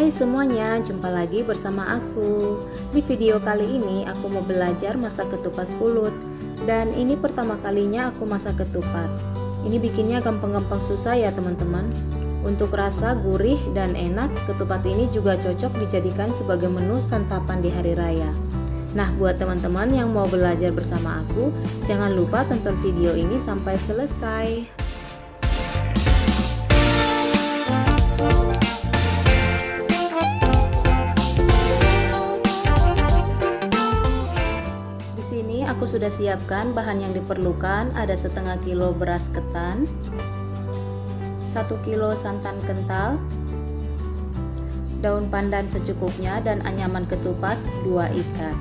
Hai semuanya, jumpa lagi bersama aku. Di video kali ini aku mau belajar masak ketupat pulut. Dan ini pertama kalinya aku masak ketupat. Ini bikinnya gampang-gampang susah ya teman-teman. Untuk rasa gurih dan enak, ketupat ini juga cocok dijadikan sebagai menu santapan di hari raya. Nah, buat teman-teman yang mau belajar bersama aku, jangan lupa tonton video ini sampai selesai. Di sini aku sudah siapkan bahan yang diperlukan, ada setengah kilo beras ketan, 1 kilo santan kental, daun pandan secukupnya, dan anyaman ketupat 2 ikat.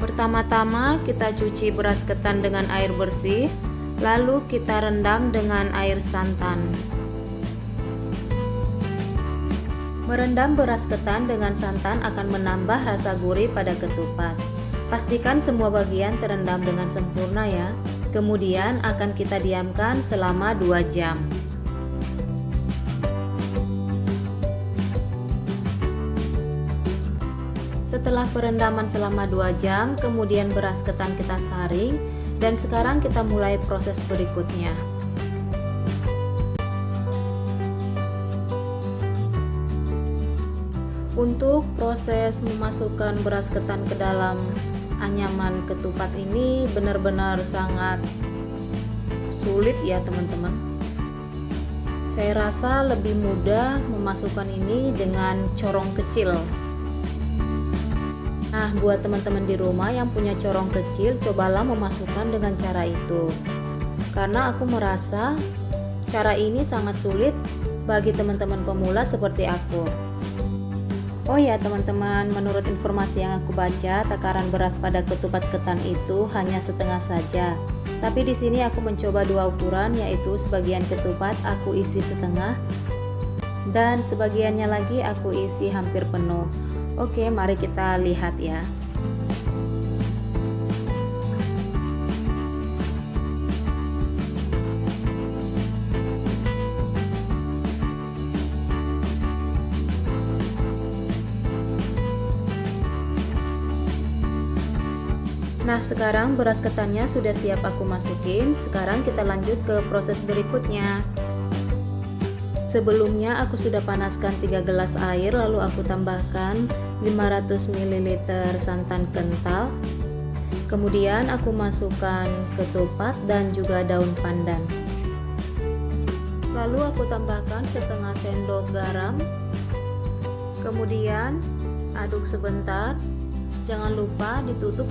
Pertama-tama kita cuci beras ketan dengan air bersih, lalu kita rendam dengan air santan. Merendam beras ketan dengan santan akan menambah rasa gurih pada ketupat. Pastikan semua bagian terendam dengan sempurna ya. Kemudian akan kita diamkan selama 2 jam. Setelah perendaman selama 2 jam, kemudian beras ketan kita saring, dan sekarang kita mulai proses berikutnya. Untuk proses memasukkan beras ketan ke dalam anyaman ketupat ini benar-benar sangat sulit ya teman-teman. Saya rasa lebih mudah memasukkan ini dengan corong kecil. Nah, buat teman-teman di rumah yang punya corong kecil, cobalah memasukkan dengan cara itu. Karena aku merasa cara ini sangat sulit bagi teman-teman pemula seperti aku. Oh ya teman-teman, menurut informasi yang aku baca, takaran beras pada ketupat ketan itu hanya setengah saja. Tapi di sini aku mencoba 2 ukuran, yaitu sebagian ketupat aku isi setengah dan sebagiannya lagi aku isi hampir penuh. Oke, mari kita lihat ya. Nah, sekarang beras ketannya sudah siap aku masukin. Sekarang kita lanjut ke proses berikutnya. Sebelumnya aku sudah panaskan 3 gelas air, lalu aku tambahkan 500 ml santan kental. Kemudian aku masukkan ketupat dan juga daun pandan. Lalu aku tambahkan setengah sendok garam. Kemudian aduk sebentar. Jangan lupa ditutup.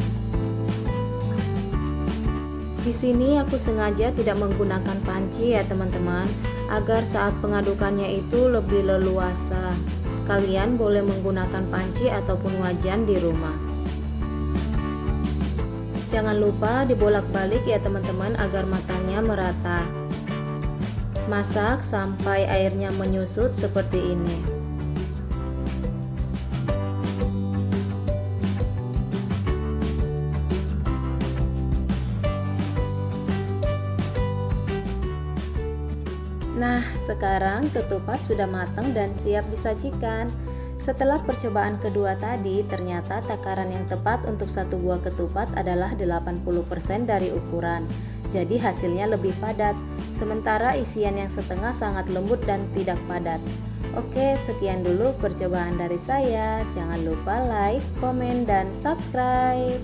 Di sini aku sengaja tidak menggunakan panci ya teman-teman, agar saat pengadukannya itu lebih leluasa. Kalian boleh menggunakan panci ataupun wajan di rumah. Jangan lupa dibolak-balik ya teman-teman agar matangnya merata. Masak sampai airnya menyusut seperti ini. Nah, sekarang ketupat sudah matang dan siap disajikan. Setelah percobaan kedua tadi, ternyata takaran yang tepat untuk 1 buah ketupat adalah 80% dari ukuran. Jadi hasilnya lebih padat, sementara isian yang setengah sangat lembut dan tidak padat. Oke, sekian dulu percobaan dari saya. Jangan lupa like, komen, dan subscribe.